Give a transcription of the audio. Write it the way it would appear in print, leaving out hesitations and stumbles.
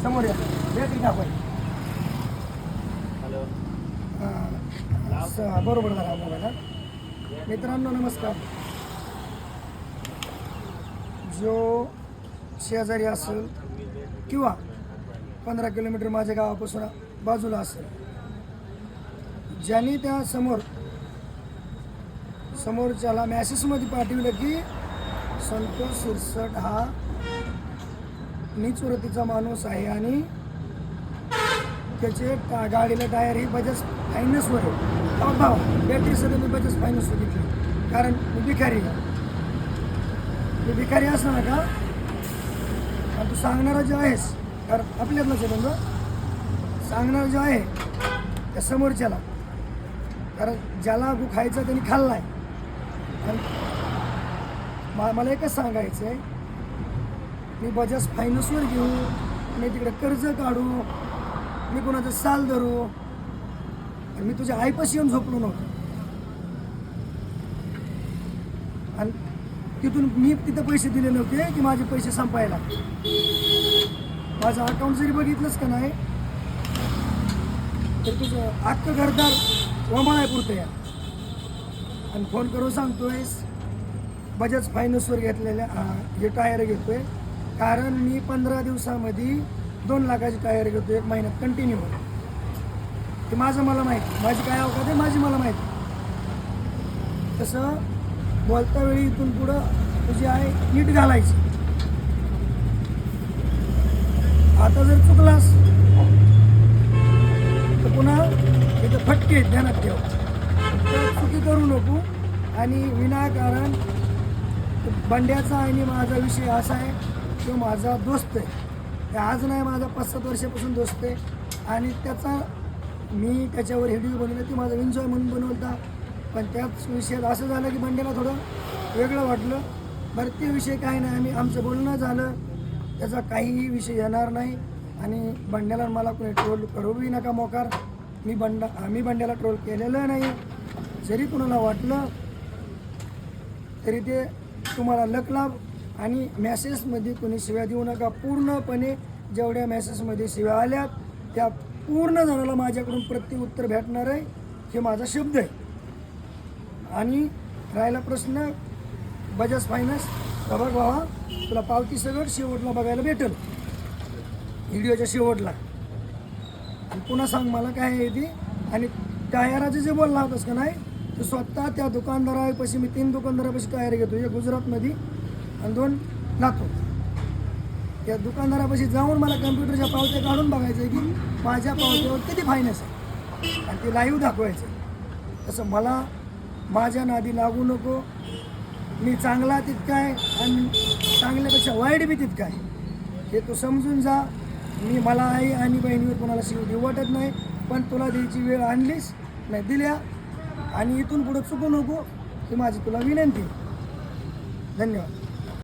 समोर या बॅटरी दाखवा. बरोबर झाला मोबाईल. मित्रांनो नमस्कार. जो शेजारी असेल किंवा 15 किलोमीटर माझ्या गावापासून बाजूला असेल, ज्यांनी त्या समोरच्याला मॅसेजमध्ये पाठवलं की संतोष शिरसट हा नीचवृत्तीचा माणूस आहे आणि त्याचे गाडीला टायर ही बजाज फायनान्सवर आहे. भावा बॅटरी सध्या मी बजाज फायनान्सवर घेतली, कारण मी भिकारी असं ना का. आणि तू सांगणारा जो आहेस, कारण आपल्यातलंच आहे म्हणजे सांगणारा जो आहे त्या समोरच्याला, कारण ज्याला गु खायचा त्यांनी खाल्ला आहे. आणि मला एकच सांगायचं आहे, मी बजाज फायनान्सवर घेऊ, मी तिकडे कर्ज काढू, मी कोणाचं साल धरू, आणि मी तुझ्या आईपाशी येऊन झोपलो नव्हतो. आणि तिथून मी तिथं पैसे दिले नव्हते की माझे पैसे संपायला. माझं अकाउंट जरी बघितलंच का नाही तर तुझं अख्खं घरदार वमाळाय पुरतं या. आणि फोन करून सांगतोयस बजाज फायनान्सवर घेतलेल्या हे टायर घेतोय, कारण मी 15 दिवसामध्ये 2 लाखाची टायर घेतो, 1 महिन्यात कंटिन्यू. ते माझं मला माहिती, माझी काय अवकाश आहे माझी मला माहिती. तसं बोलता वेळी इथून पुढं तुझी आहे नीट घालायची. आता जर चुकलास तर पुन्हा इथं फटके ध्यानात ठेव. तर चुकी करू नको. आणि विनाकारण बंड्याचा आणि माझा विषय असा आहे, तो माझा दोस्त आहे. ते आज नाही, माझा 5-7 वर्षापासून दोस्त आहे. आणि त्याचा मी त्याच्यावर व्हिडिओ बनवला, ती माझा एन्जॉय म्हणून बनवता. पण त्याच विषयात असं झालं की बंड्याला थोडं वेगळं वाटलं. बरं ते विषय काही नाही, आमचं बोलणं झालं, त्याचा काहीही विषय येणार नाही. आणि बंड्याला मला कोणी ट्रोल करूही नका मोकार. मी बंड्याला ट्रोल केलेलं नाही. जरी कुणाला वाटलं तरी ते तुम्हाला लक लाभ. आणि मॅसेजमध्ये कोणी शिव्या देऊ नका. पूर्णपणे जेवढ्या मॅसेजमध्ये शिव्या आल्यात त्या पूर्ण जणाला माझ्याकडून प्रत्युत्तर भेटणार आहे, हे माझा शब्द आहे. आणि राहिला प्रश्न बजाज फायनान्स, बघ भावा तुला पावती सगळं शेवटला बघायला भेटेल, व्हिडिओच्या शेवटला. आणि पुन्हा सांग मला काय आहे ती. आणि टायराचं जे बोलला होतास का नाही, तर स्वतः त्या दुकानदारापाशी मी 3 दुकानदारापाशी टायर घेतो, 1 गुजरातमध्ये आणि 2 लातूर. त्या दुकानदारापाशी जाऊन मला कम्प्युटरच्या पावत्या काढून बघायचं आहे की माझ्या पावत्यावर किती फायनान्स आहे, आणि ते लाईव्ह दाखवायचं आहे. तसं मला माझ्या नादी लागू नको. मी चांगला तितका आहे आणि चांगल्यापेक्षा वाईट बी तितका आहे, हे तू समजून जा. मला आई आणि बहिणीवर कोणाला शिव देऊ वाटत नाही, पण तुला द्यायची वेळ आणलीस नाही दिल्या. आणि इथून पुढं चुकू नको ही माझी तुला विनंती. धन्यवाद.